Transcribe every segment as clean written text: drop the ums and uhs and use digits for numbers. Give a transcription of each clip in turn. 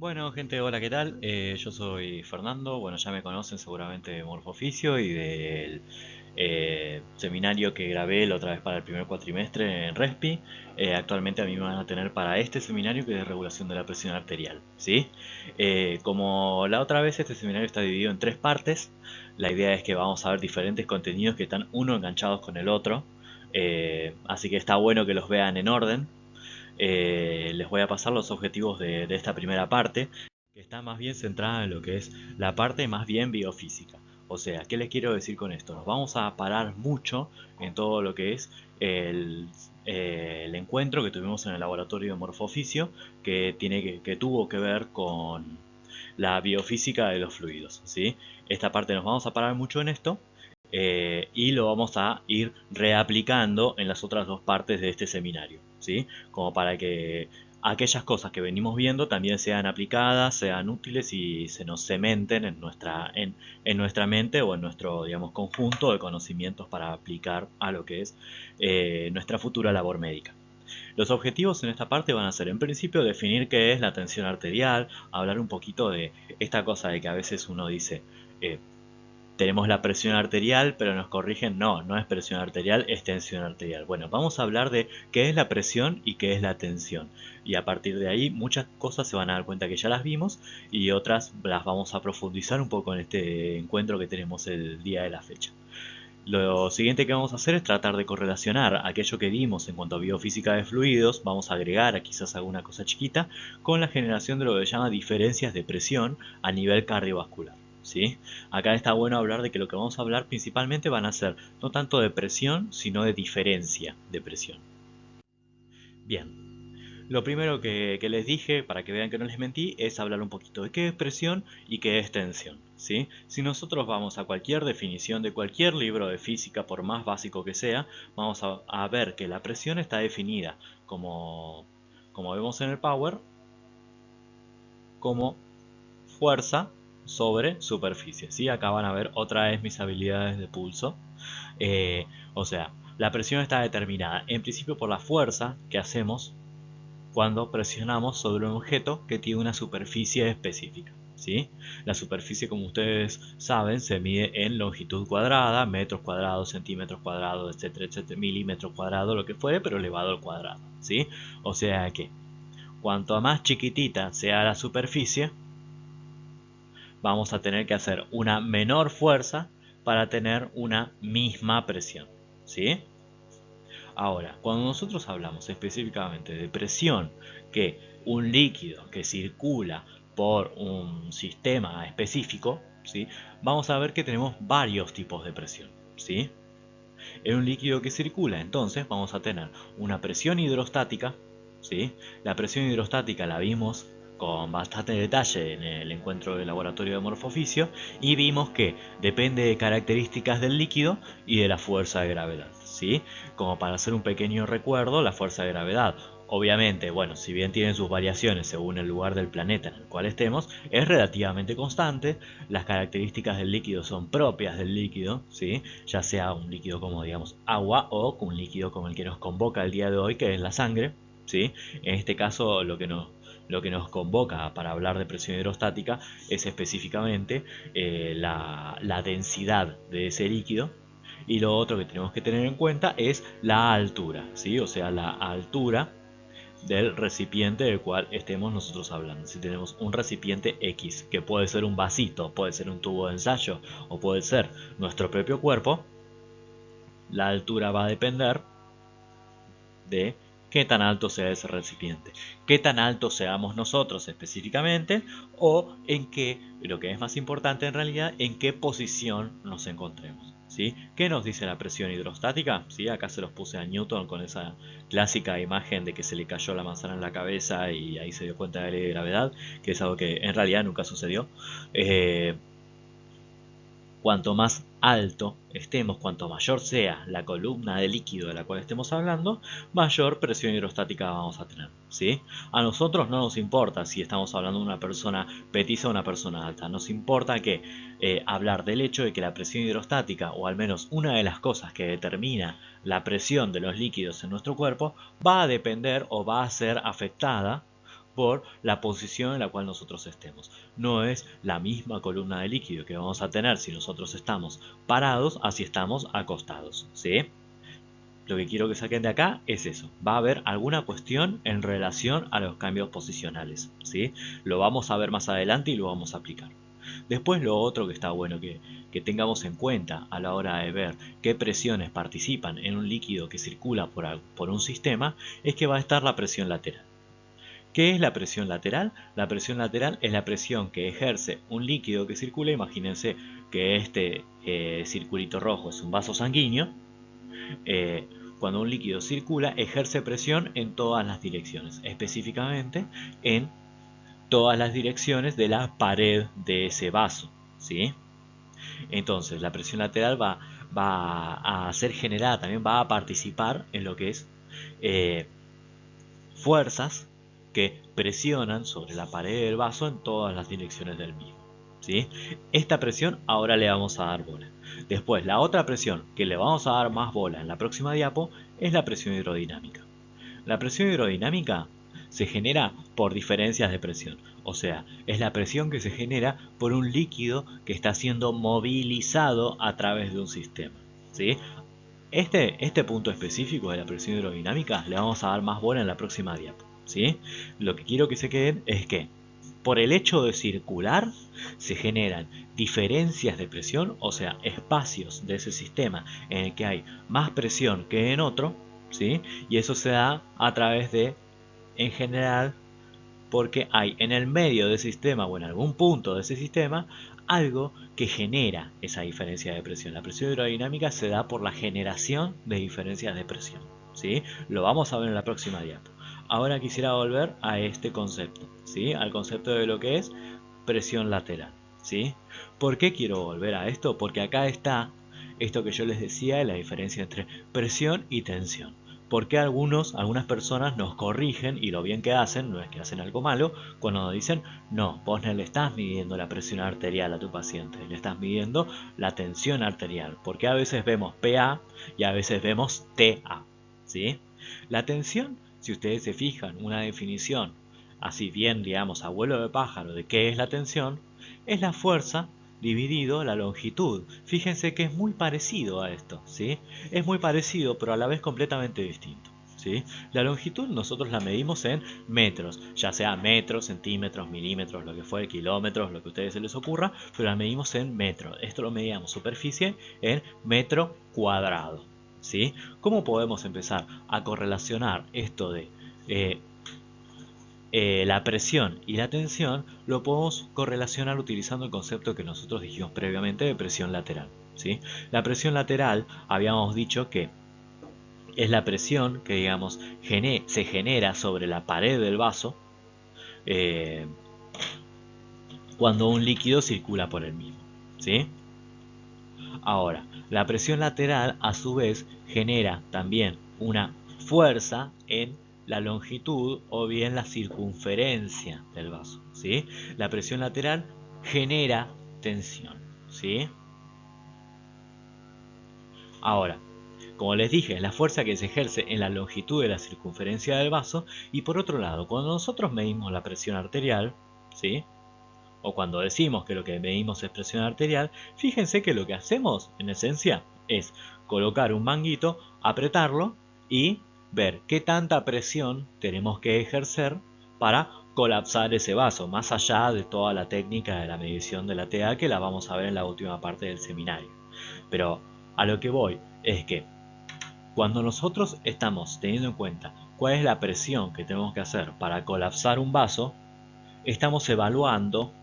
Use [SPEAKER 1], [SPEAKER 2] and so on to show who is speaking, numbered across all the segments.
[SPEAKER 1] Bueno, gente, hola, ¿qué tal? Yo soy Fernando, bueno, ya me conocen seguramente de Morfoficio y del seminario que grabé la otra vez para el primer cuatrimestre en Respi. Actualmente a mí me van a tener para este seminario que es de regulación de la presión arterial, ¿sí? Como la otra vez, este seminario está dividido en tres partes. La idea es que vamos a ver diferentes contenidos que están uno enganchados con el otro. Así que está bueno que los vean en orden. Les voy a pasar los objetivos de esta primera parte, que está más bien centrada en lo que es la parte más bien biofísica. O sea, ¿qué les quiero decir con esto? Nos vamos a parar mucho en todo lo que es el, el encuentro que tuvimos en el laboratorio de morfoficio, que tuvo que ver con la biofísica de los fluidos, ¿sí? Esta parte nos vamos a parar mucho en esto, y lo vamos a ir reaplicando en las otras dos partes de este seminario, ¿sí? Como para que aquellas cosas que venimos viendo también sean aplicadas, sean útiles y se nos cementen en nuestra mente o en nuestro, digamos, conjunto de conocimientos para aplicar a lo que es nuestra futura labor médica. Los objetivos en esta parte van a ser, en principio, definir qué es la tensión arterial, hablar un poquito de esta cosa de que a veces uno dice, eh, tenemos la presión arterial, pero nos corrigen, no, no es presión arterial, es tensión arterial. Bueno, vamos a hablar de qué es la presión y qué es la tensión. Y a partir de ahí muchas cosas se van a dar cuenta que ya las vimos y otras las vamos a profundizar un poco en este encuentro que tenemos el día de la fecha. Lo siguiente que vamos a hacer es tratar de correlacionar aquello que vimos en cuanto a biofísica de fluidos, vamos a agregar a quizás alguna cosa chiquita, con la generación de lo que se llama diferencias de presión a nivel cardiovascular. ¿Sí? Acá está bueno hablar de que lo que vamos a hablar principalmente van a ser no tanto de presión, sino de diferencia de presión. Bien, lo primero que les dije, para que vean que no les mentí, es hablar un poquito de qué es presión y qué es tensión, ¿sí? Si nosotros vamos a cualquier definición de cualquier libro de física, por más básico que sea, vamos a ver que la presión está definida como vemos en el Power, como fuerza sobre superficie, ¿sí? Acá van a ver otra vez mis habilidades de pulso. O sea, la presión está determinada en principio por la fuerza que hacemos cuando presionamos sobre un objeto que tiene una superficie específica, ¿sí? La superficie, como ustedes saben, se mide en longitud cuadrada, metros cuadrados, centímetros cuadrados, etcétera, etcétera, milímetros cuadrados, lo que fuere, pero elevado al cuadrado, ¿sí? O sea que cuanto más chiquitita sea la superficie, vamos a tener que hacer una menor fuerza para tener una misma presión, ¿sí? Ahora, cuando nosotros hablamos específicamente de presión, que un líquido que circula por un sistema específico, ¿sí? Vamos a ver que tenemos varios tipos de presión, ¿sí? En un líquido que circula, entonces, vamos a tener una presión hidrostática, ¿sí? La presión hidrostática la vimos con bastante detalle en el encuentro del laboratorio de morfoficio y vimos que depende de características del líquido y de la fuerza de gravedad, ¿sí? Como para hacer un pequeño recuerdo, la fuerza de gravedad, obviamente, bueno, si bien tienen sus variaciones según el lugar del planeta en el cual estemos, es relativamente constante. Las características del líquido son propias del líquido, ¿sí? Ya sea un líquido como, digamos, agua o un líquido como el que nos convoca el día de hoy, que es la sangre, ¿sí? En este caso, lo que nos convoca para hablar de presión hidrostática es específicamente la densidad de ese líquido. Y lo otro que tenemos que tener en cuenta es la altura, ¿sí? O sea, la altura del recipiente del cual estemos nosotros hablando. Si tenemos un recipiente X, que puede ser un vasito, puede ser un tubo de ensayo o puede ser nuestro propio cuerpo, la altura va a depender de qué tan alto sea ese recipiente, qué tan alto seamos nosotros específicamente o en qué, lo que es más importante en realidad, en qué posición nos encontremos. ¿Sí? ¿Qué nos dice la presión hidrostática? ¿Sí? Acá se los puse a Newton con esa clásica imagen de que se le cayó la manzana en la cabeza y ahí se dio cuenta de la ley de gravedad, que es algo que en realidad nunca sucedió. Eh, Cuanto más alto estemos, cuanto mayor sea la columna de líquido de la cual estemos hablando, mayor presión hidrostática vamos a tener, ¿sí? A nosotros no nos importa si estamos hablando de una persona petiza o una persona alta, nos importa que hablar del hecho de que la presión hidrostática, o al menos una de las cosas que determina la presión de los líquidos en nuestro cuerpo, va a depender o va a ser afectada por la posición en la cual nosotros estemos. No es la misma columna de líquido que vamos a tener si nosotros estamos parados a si estamos acostados, ¿sí? Lo que quiero que saquen de acá es eso. Va a haber alguna cuestión en relación a los cambios posicionales, ¿sí? Lo vamos a ver más adelante y lo vamos a aplicar. Después lo otro que está bueno que tengamos en cuenta a la hora de ver qué presiones participan en un líquido que circula por un sistema es que va a estar la presión lateral. ¿Qué es la presión lateral? La presión lateral es la presión que ejerce un líquido que circula. Imagínense que este circulito rojo es un vaso sanguíneo. Cuando un líquido circula, ejerce presión en todas las direcciones, específicamente en todas las direcciones de la pared de ese vaso, ¿sí? Entonces, la presión lateral va a ser generada, también va a participar en lo que es fuerzas que presionan sobre la pared del vaso en todas las direcciones del mismo, ¿sí? Esta presión ahora le vamos a dar bola. Después, la otra presión que le vamos a dar más bola en la próxima diapo es la presión hidrodinámica. La presión hidrodinámica se genera por diferencias de presión, o sea, es la presión que se genera por un líquido que está siendo movilizado a través de un sistema, ¿sí? Este punto específico de la presión hidrodinámica le vamos a dar más bola en la próxima diapo, ¿sí? Lo que quiero que se queden es que por el hecho de circular se generan diferencias de presión, o sea, espacios de ese sistema en el que hay más presión que en otro, ¿sí? Y eso se da a través de, en general, porque hay en el medio del sistema o en algún punto de ese sistema algo que genera esa diferencia de presión. La presión hidrodinámica se da por la generación de diferencias de presión, ¿sí? Lo vamos a ver en la próxima diapo. Ahora quisiera volver a este concepto, ¿sí? Al concepto de lo que es presión lateral, ¿sí? ¿Por qué quiero volver a esto? Porque acá está esto que yo les decía de la diferencia entre presión y tensión. Porque algunas personas nos corrigen y lo bien que hacen, no es que hacen algo malo, cuando nos dicen, no, vos no le estás midiendo la presión arterial a tu paciente, le estás midiendo la tensión arterial, porque a veces vemos PA y a veces vemos TA, ¿sí? La tensión, si ustedes se fijan, una definición, así bien, digamos, a vuelo de pájaro de qué es la tensión, es la fuerza dividido la longitud. Fíjense que es muy parecido a esto, ¿sí? Es muy parecido, pero a la vez completamente distinto, ¿sí? La longitud nosotros la medimos en metros, ya sea metros, centímetros, milímetros, lo que fuere, kilómetros, lo que a ustedes se les ocurra, pero la medimos en metros. Esto lo medíamos superficie en metro cuadrado, ¿sí? ¿Cómo podemos empezar a correlacionar esto de la presión y la tensión? Lo podemos correlacionar utilizando el concepto que nosotros dijimos previamente de presión lateral, ¿sí? La presión lateral habíamos dicho que es la presión que, digamos, se genera sobre la pared del vaso eh, cuando un líquido circula por el mismo, ¿sí? Ahora, la presión lateral a su vez genera también una fuerza en la longitud o bien la circunferencia del vaso, ¿sí? La presión lateral genera tensión, ¿sí? Ahora, como les dije, es la fuerza que se ejerce en la longitud de la circunferencia del vaso. Y por otro lado, cuando nosotros medimos la presión arterial, ¿sí? O cuando decimos que lo que medimos es presión arterial, fíjense que lo que hacemos en esencia es colocar un manguito, apretarlo y ver qué tanta presión tenemos que ejercer para colapsar ese vaso, más allá de toda la técnica de la medición de la TA que la vamos a ver en la última parte del seminario. Pero a lo que voy es que cuando nosotros estamos teniendo en cuenta cuál es la presión que tenemos que hacer para colapsar un vaso, estamos evaluando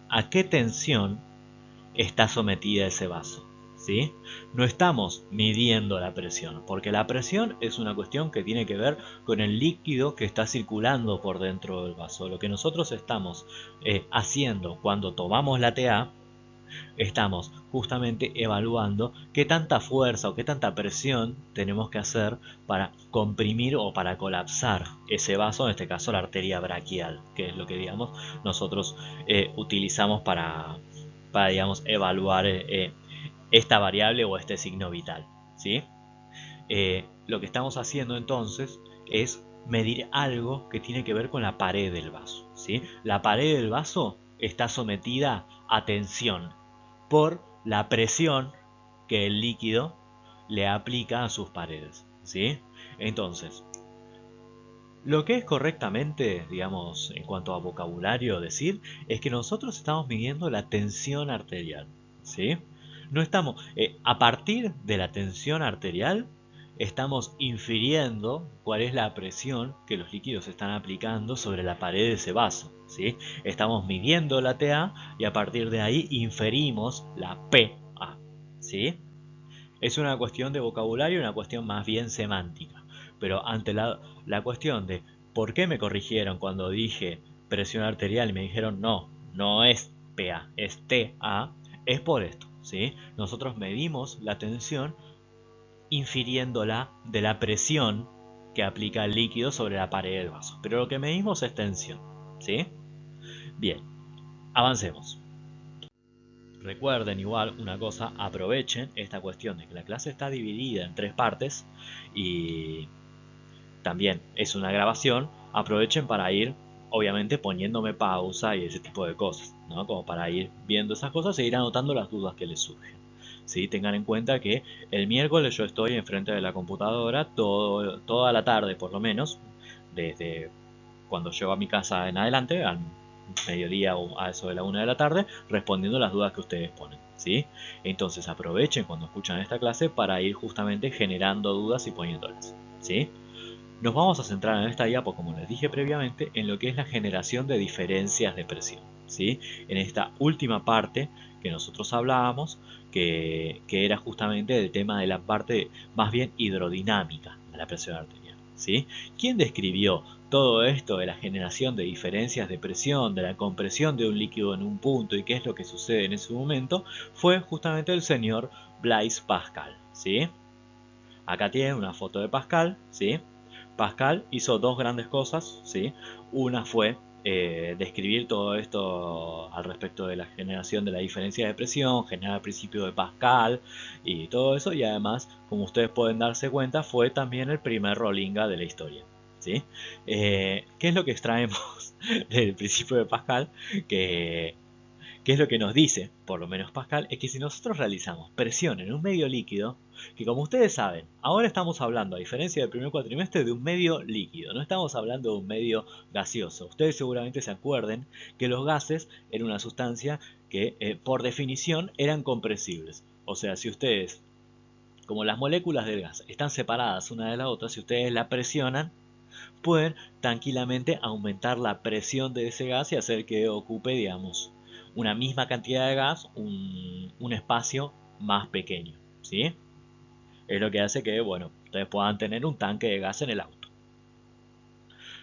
[SPEAKER 1] a qué tensión está sometida ese vaso, ¿sí? No estamos midiendo la presión, porque la presión es una cuestión que tiene que ver con el líquido que está circulando por dentro del vaso. Lo que nosotros estamos haciendo cuando tomamos la TA, estamos justamente evaluando qué tanta fuerza o qué tanta presión tenemos que hacer para comprimir o para colapsar ese vaso, en este caso la arteria braquial, que es lo que, digamos, nosotros utilizamos para, digamos, evaluar esta variable o este signo vital, ¿sí? Lo que estamos haciendo entonces es medir algo que tiene que ver con la pared del vaso, ¿sí? La pared del vaso está sometida a tensión por la presión que el líquido le aplica a sus paredes, ¿sí? Entonces, lo que es correctamente, digamos, en cuanto a vocabulario decir, es que nosotros estamos midiendo la tensión arterial, ¿sí? No estamos, a partir de la tensión arterial, estamos infiriendo cuál es la presión que los líquidos están aplicando sobre la pared de ese vaso, ¿sí? Estamos midiendo la TA y a partir de ahí inferimos la PA, ¿sí? Es una cuestión de vocabulario, una cuestión más bien semántica. Pero ante la cuestión de por qué me corrigieron cuando dije presión arterial y me dijeron no, no es PA, es TA, es por esto, ¿sí? Nosotros medimos la tensión infiriéndola de la presión que aplica el líquido sobre la pared del vaso. Pero lo que medimos es tensión, ¿sí? Bien, avancemos. Recuerden igual una cosa, aprovechen esta cuestión de que la clase está dividida en tres partes y también es una grabación. Aprovechen para ir, obviamente, poniéndome pausa y ese tipo de cosas, ¿no? Como para ir viendo esas cosas e ir anotando las dudas que les surgen. ¿Sí? Tengan en cuenta que el miércoles yo estoy enfrente de la computadora toda la tarde por lo menos, desde cuando llego a mi casa en adelante, al mediodía o a eso de la 1 de la tarde, respondiendo las dudas que ustedes ponen, ¿sí? Entonces aprovechen cuando escuchan esta clase para ir justamente generando dudas y poniéndolas, ¿sí? Nos vamos a centrar en esta diapo, como les dije previamente, en lo que es la generación de diferencias de presión, ¿sí? En esta última parte que nosotros hablábamos, que era justamente el tema de la parte más bien hidrodinámica de la presión arterial, ¿sí? ¿Quién describió todo esto de la generación de diferencias de presión, de la compresión de un líquido en un punto y qué es lo que sucede en ese momento? Fue justamente el señor Blaise Pascal, ¿sí? Acá tienen una foto de Pascal, ¿sí? Pascal hizo dos grandes cosas, ¿sí? Una fue describir todo esto al respecto de la generación de la diferencia de presión, generar el principio de Pascal y todo eso, y además, como ustedes pueden darse cuenta, fue también el primer Rolinga de la historia, ¿sí? ¿Qué es lo que extraemos del principio de Pascal? Que ¿Qué es lo que nos dice, por lo menos Pascal? Es que si nosotros realizamos presión en un medio líquido, que como ustedes saben, ahora estamos hablando, a diferencia del primer cuatrimestre, de un medio líquido, no estamos hablando de un medio gaseoso. Ustedes seguramente se acuerden que los gases eran una sustancia que, por definición, eran compresibles. O sea, si ustedes, como las moléculas del gas están separadas una de la otra, si ustedes la presionan, pueden tranquilamente aumentar la presión de ese gas y hacer que ocupe, digamos, una misma cantidad de gas un espacio más pequeño, ¿sí? Es lo que hace que, bueno, ustedes puedan tener un tanque de gas en el auto.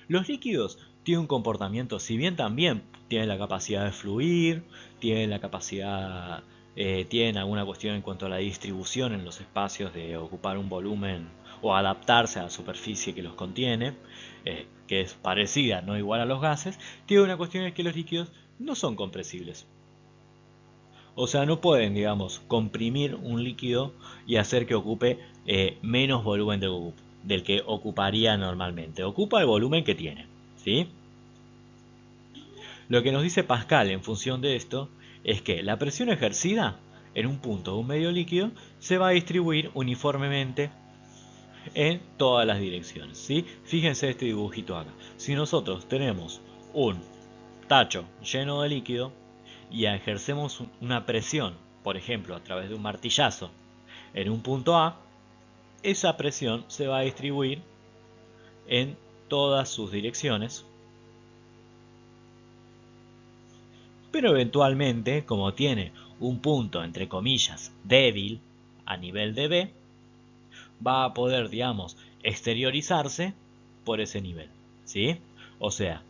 [SPEAKER 1] Los líquidos tienen un comportamiento, si bien también tienen la capacidad de fluir, tienen la capacidad, tienen alguna cuestión en cuanto a la distribución en los espacios de ocupar un volumen o adaptarse a la superficie que los contiene, que es parecida, no igual a los gases, tiene una cuestión en que los líquidos no son compresibles. O sea, no pueden, digamos, comprimir un líquido y hacer que ocupe menos volumen del que ocuparía normalmente. Ocupa el volumen que tiene, ¿sí? Lo que nos dice Pascal en función de esto es que la presión ejercida en un punto de un medio líquido se va a distribuir uniformemente en todas las direcciones, ¿sí? Fíjense este dibujito acá. Si nosotros tenemos un tacho lleno de líquido y ejercemos una presión, por ejemplo, a través de un martillazo en un punto A, esa presión se va a distribuir en todas sus direcciones, pero eventualmente, como tiene un punto entre comillas débil a nivel de B, va a poder, digamos, exteriorizarse por ese nivel, ¿sí? O sea,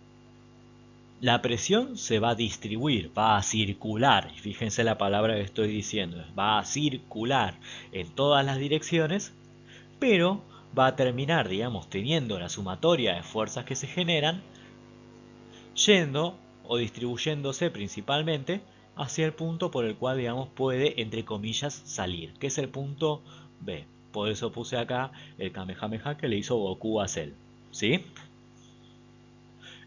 [SPEAKER 1] la presión se va a distribuir, va a circular, y fíjense la palabra que estoy diciendo, va a circular en todas las direcciones, pero va a terminar, digamos, teniendo la sumatoria de fuerzas que se generan, yendo o distribuyéndose principalmente hacia el punto por el cual, digamos, puede, entre comillas, salir, que es el punto B. Por eso puse acá el Kamehameha que le hizo Goku a Cell. ¿sí?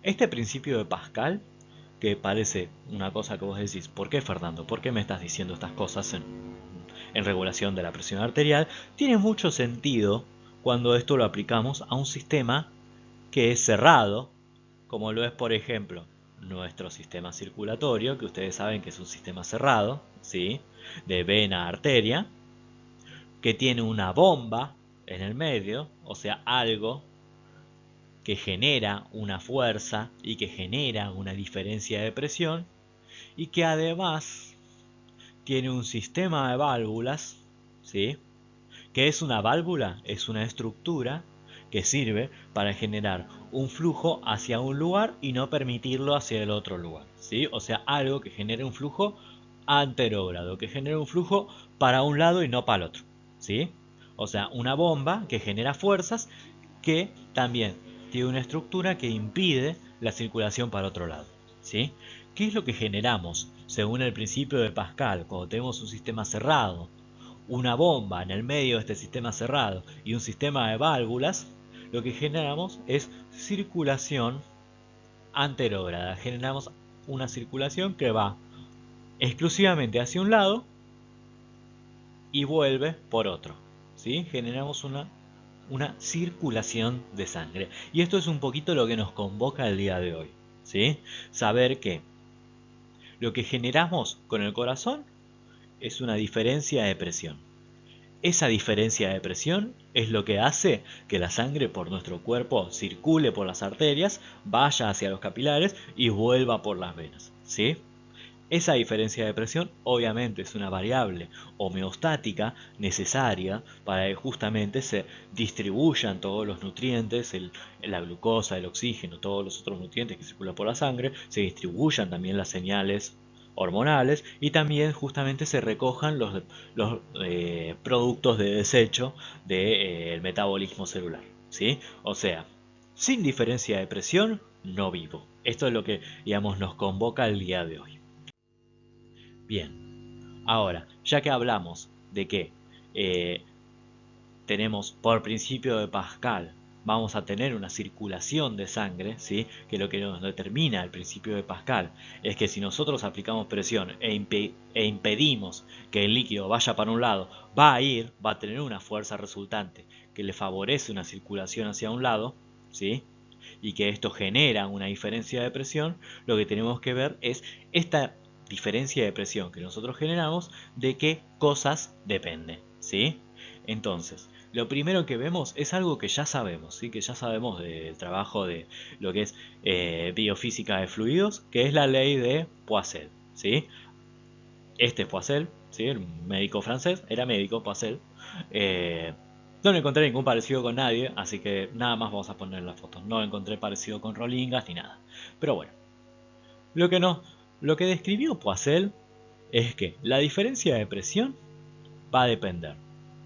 [SPEAKER 1] Este principio de Pascal, que parece una cosa que vos decís, ¿por qué, Fernando? ¿Por qué me estás diciendo estas cosas en regulación de la presión arterial? Tiene mucho sentido cuando esto lo aplicamos a un sistema que es cerrado, como lo es, por ejemplo, nuestro sistema circulatorio, que ustedes saben que es un sistema cerrado, ¿sí? De vena a arteria, que tiene una bomba en el medio, o sea, algo que genera una fuerza y que genera una diferencia de presión, y que además tiene un sistema de válvulas, ¿sí? ¿Qué es una válvula? Es una estructura que sirve para generar un flujo hacia un lugar y no permitirlo hacia el otro lugar, ¿sí? O sea, algo que genere un flujo anterógrado, que genere un flujo para un lado y no para el otro, ¿sí? O sea, una bomba que genera fuerzas que también tiene una estructura que impide la circulación para otro lado, ¿sí? ¿Qué es lo que generamos según el principio de Pascal cuando tenemos un sistema cerrado, una bomba en el medio de este sistema cerrado y un sistema de válvulas? Lo que generamos es circulación anterógrada. Generamos una circulación que va exclusivamente hacia un lado y vuelve por otro, ¿sí? Generamos una circulación de sangre. Y esto es un poquito lo que nos convoca el día de hoy, ¿sí? Saber que lo que generamos con el corazón es una diferencia de presión. Esa diferencia de presión es lo que hace que la sangre por nuestro cuerpo circule por las arterias, vaya hacia los capilares y vuelva por las venas, ¿sí? Esa diferencia de presión obviamente es una variable homeostática necesaria para que justamente se distribuyan todos los nutrientes, la glucosa, el oxígeno, todos los otros nutrientes que circulan por la sangre, se distribuyan también las señales hormonales y también justamente se recojan los productos de desecho del metabolismo celular, ¿sí? O sea, sin diferencia de presión no vivo. Esto es lo que, digamos, nos convoca el día de hoy. Bien, ahora, ya que hablamos de que eh, tenemos por principio de Pascal, vamos a tener una circulación de sangre, ¿sí? Que lo que nos determina el principio de Pascal es que si nosotros aplicamos presión e impedimos que el líquido vaya para un lado, va a tener una fuerza resultante que le favorece una circulación hacia un lado, ¿sí? Y que esto genera una diferencia de presión, lo que tenemos que ver es esta diferencia de presión que nosotros generamos, de qué cosas depende, ¿sí? Entonces, lo primero que vemos es algo que ya sabemos, ¿sí? Que ya sabemos del trabajo de lo que es biofísica de fluidos, que es la ley de Poiseuille, ¿sí? Este es Poiseuille, ¿sí? El médico francés, era médico Poiseuille. Eh, no encontré ningún parecido con nadie, así que nada más vamos a poner las fotos. No encontré parecido con Rolingas ni nada. Pero bueno, lo que no, lo que describió Poiseuille es que la diferencia de presión va a depender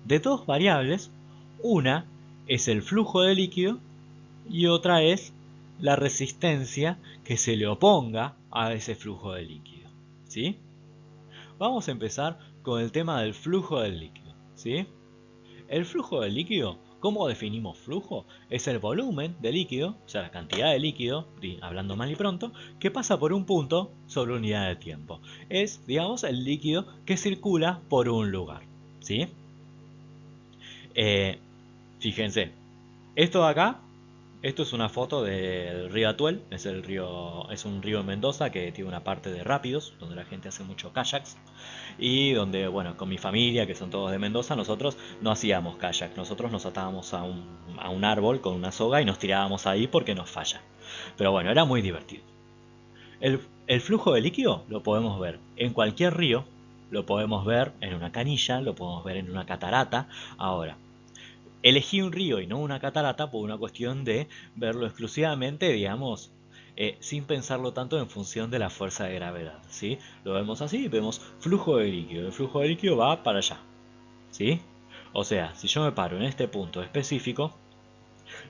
[SPEAKER 1] de dos variables. Una es el flujo de líquido y otra es la resistencia que se le oponga a ese flujo de líquido, ¿sí? Vamos a empezar con el tema del flujo del líquido, ¿sí? El flujo del líquido, ¿cómo definimos flujo? Es el volumen de líquido, o sea, la cantidad de líquido, hablando mal y pronto, que pasa por un punto sobre unidad de tiempo. Es, digamos, el líquido que circula por un lugar, ¿sí? Eh, Fíjense, esto de acá, esto es una foto del río Atuel, es un río en Mendoza que tiene una parte de rápidos, donde la gente hace mucho kayaks, y donde, bueno, con mi familia, que son todos de Mendoza, nosotros no hacíamos kayak, nosotros nos atábamos a un árbol con una soga y nos tirábamos ahí porque nos falla. Pero bueno, era muy divertido. El flujo de líquido lo podemos ver en cualquier río, lo podemos ver en una canilla, lo podemos ver en una catarata. Ahora, elegí un río y no una catarata por una cuestión de verlo exclusivamente, digamos, sin pensarlo tanto en función de la fuerza de gravedad, ¿sí? Lo vemos así y vemos flujo de líquido. El flujo de líquido va para allá, ¿sí? O sea, si yo me paro en este punto específico,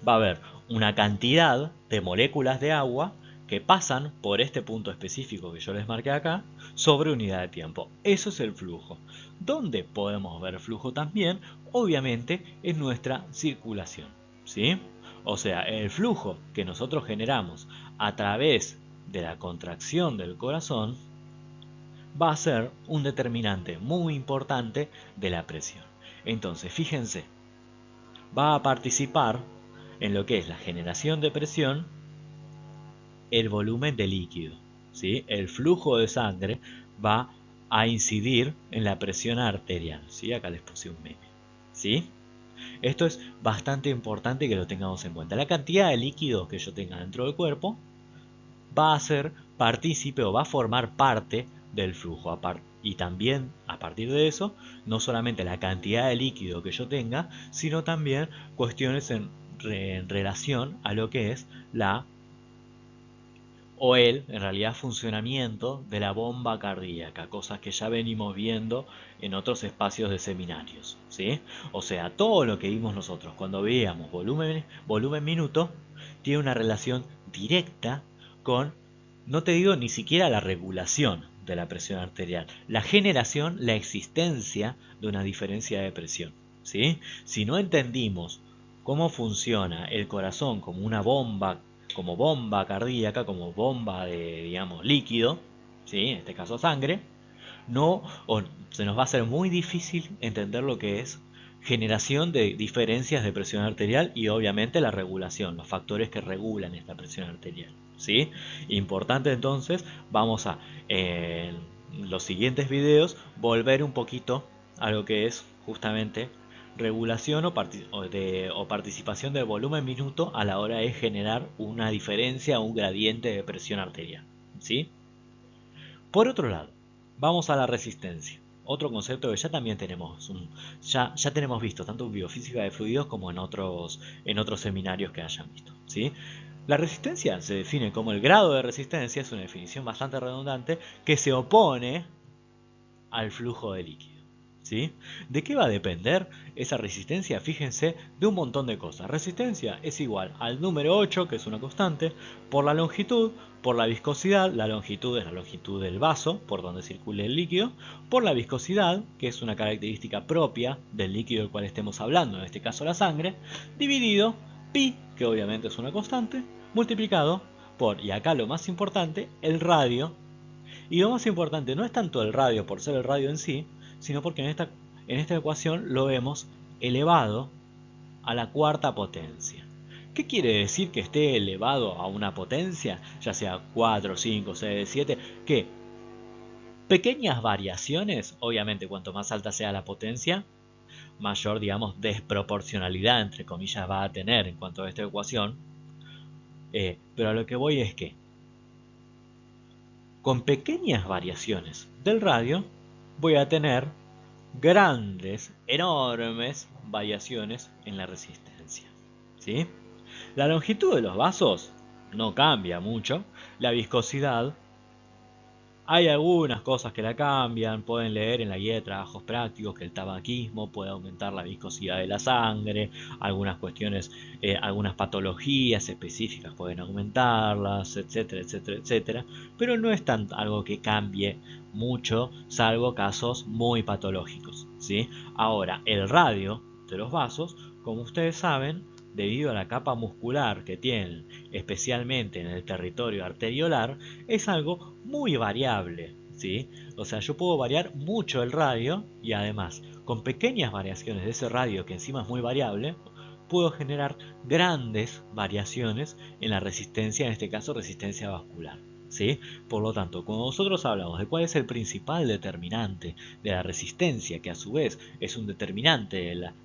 [SPEAKER 1] va a haber una cantidad de moléculas de agua que pasan por este punto específico que yo les marqué acá sobre unidad de tiempo. Eso es el flujo. ¿Dónde podemos ver flujo también? Obviamente en nuestra circulación, ¿sí? O sea, el flujo que nosotros generamos a través de la contracción del corazón va a ser un determinante muy importante de la presión. Entonces, fíjense, va a participar en lo que es la generación de presión el volumen de líquido, ¿sí? El flujo de sangre va a incidir en la presión arterial, ¿sí? Acá les puse un meme, ¿sí? Esto es bastante importante que lo tengamos en cuenta. La cantidad de líquido que yo tenga dentro del cuerpo va a ser partícipe o va a formar parte del flujo. Y también a partir de eso, no solamente la cantidad de líquido que yo tenga, sino también cuestiones en relación a lo que es en realidad, funcionamiento de la bomba cardíaca, cosas que ya venimos viendo en otros espacios de seminarios, ¿sí? O sea, todo lo que vimos nosotros cuando veíamos volumen minuto tiene una relación directa con, no te digo ni siquiera la regulación de la presión arterial, la generación, la existencia de una diferencia de presión, ¿sí? Si no entendimos cómo funciona el corazón como bomba cardíaca, como bomba de, digamos, líquido, ¿sí? En este caso sangre, no, o se nos va a hacer muy difícil entender lo que es generación de diferencias de presión arterial y obviamente la regulación, los factores que regulan esta presión arterial, ¿sí? Importante entonces, vamos a en los siguientes videos volver un poquito a lo que es justamente regulación o participación del volumen minuto a la hora de generar una diferencia, un gradiente de presión arterial, ¿sí? Por otro lado, vamos a la resistencia. Otro concepto que ya también ya tenemos visto tanto en biofísica de fluidos como en otros seminarios que hayan visto, ¿sí? La resistencia se define como el grado de resistencia, es una definición bastante redundante, que se opone al flujo de líquido, ¿sí? ¿De qué va a depender esa resistencia? Fíjense, de un montón de cosas. Resistencia es igual al número 8, que es una constante, por la longitud, por la viscosidad, la longitud es la longitud del vaso por donde circula el líquido, por la viscosidad, que es una característica propia del líquido del cual estemos hablando, en este caso la sangre, dividido pi, que obviamente es una constante, multiplicado por, y acá lo más importante, el radio. Y lo más importante no es tanto el radio por ser el radio en sí, sino porque en esta ecuación lo vemos elevado a la cuarta potencia. ¿Qué quiere decir que esté elevado a una potencia? Ya sea 4, 5, 6, 7, que pequeñas variaciones, obviamente cuanto más alta sea la potencia, mayor, digamos, desproporcionalidad, entre comillas, va a tener en cuanto a esta ecuación. Pero a lo que voy es que con pequeñas variaciones del radio voy a tener grandes, enormes variaciones en la resistencia, ¿sí? La longitud de los vasos no cambia mucho, la viscosidad hay algunas cosas que la cambian, pueden leer en la guía de trabajos prácticos que el tabaquismo puede aumentar la viscosidad de la sangre, algunas cuestiones, algunas patologías específicas pueden aumentarlas, etcétera, etcétera, etcétera, pero no es algo que cambie mucho, salvo casos muy patológicos, ¿sí? Ahora, el radio de los vasos, como ustedes saben, debido a la capa muscular que tienen, especialmente en el territorio arteriolar, es algo muy variable, ¿sí? O sea, yo puedo variar mucho el radio y además, con pequeñas variaciones de ese radio que encima es muy variable, puedo generar grandes variaciones en la resistencia, en este caso resistencia vascular, ¿sí? Por lo tanto, cuando nosotros hablamos de cuál es el principal determinante de la resistencia, que a su vez es un determinante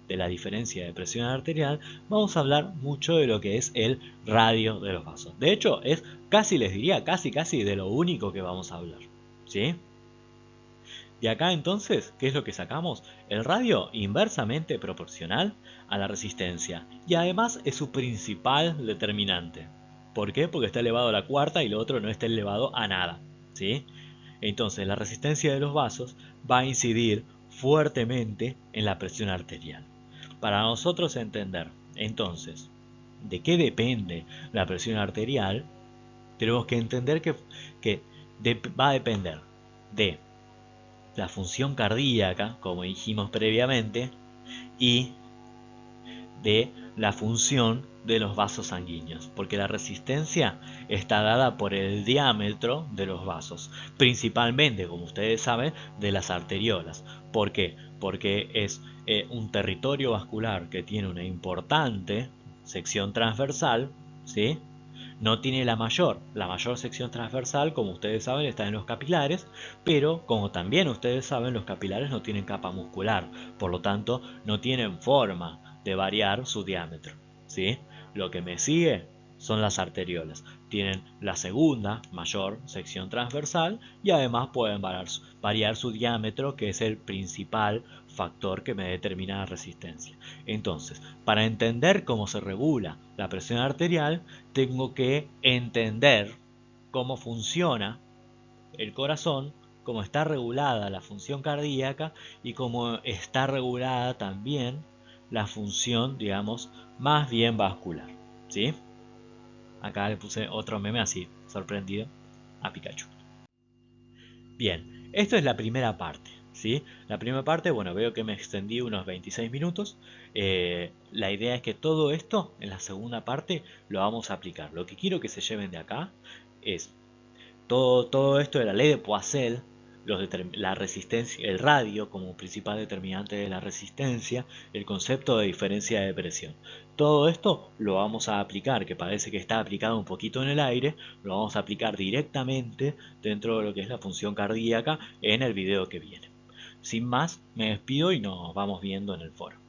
[SPEAKER 1] de la diferencia de presión arterial, vamos a hablar mucho de lo que es el radio de los vasos. De hecho, es casi, les diría, casi de lo único que vamos a hablar, ¿sí? De acá entonces, ¿qué es lo que sacamos? El radio inversamente proporcional a la resistencia y además es su principal determinante. ¿Por qué? Porque está elevado a la cuarta y lo otro no está elevado a nada, ¿sí? Entonces la resistencia de los vasos va a incidir fuertemente en la presión arterial. Para nosotros entender, entonces, de qué depende la presión arterial, tenemos que entender que va a depender de la función cardíaca, como dijimos previamente, y de la función de los vasos sanguíneos, porque la resistencia está dada por el diámetro de los vasos, principalmente, como ustedes saben, de las arteriolas. ¿Por qué? Porque es un territorio vascular que tiene una importante sección transversal, ¿sí? No tiene la mayor sección transversal, como ustedes saben, está en los capilares, pero como también ustedes saben, los capilares no tienen capa muscular, por lo tanto no tienen forma de variar su diámetro, ¿sí? Lo que me sigue son las arteriolas. Tienen la segunda mayor sección transversal y además pueden variar su diámetro, que es el principal factor que me determina la resistencia. Entonces, para entender cómo se regula la presión arterial, tengo que entender cómo funciona el corazón, cómo está regulada la función cardíaca y cómo está regulada también la función, digamos, más bien vascular. ¿Sí? Acá le puse otro meme así, sorprendido, a Pikachu. Bien, esto es la primera parte. ¿Sí? La primera parte, bueno, veo que me extendí unos 26 minutos. La idea es que todo esto en la segunda parte lo vamos a aplicar. Lo que quiero que se lleven de acá es todo esto de la ley de Poiseuille, la resistencia, el radio como principal determinante de la resistencia, el concepto de diferencia de presión. Todo esto lo vamos a aplicar, que parece que está aplicado un poquito en el aire, lo vamos a aplicar directamente dentro de lo que es la función cardíaca en el video que viene. Sin más, me despido y nos vamos viendo en el foro.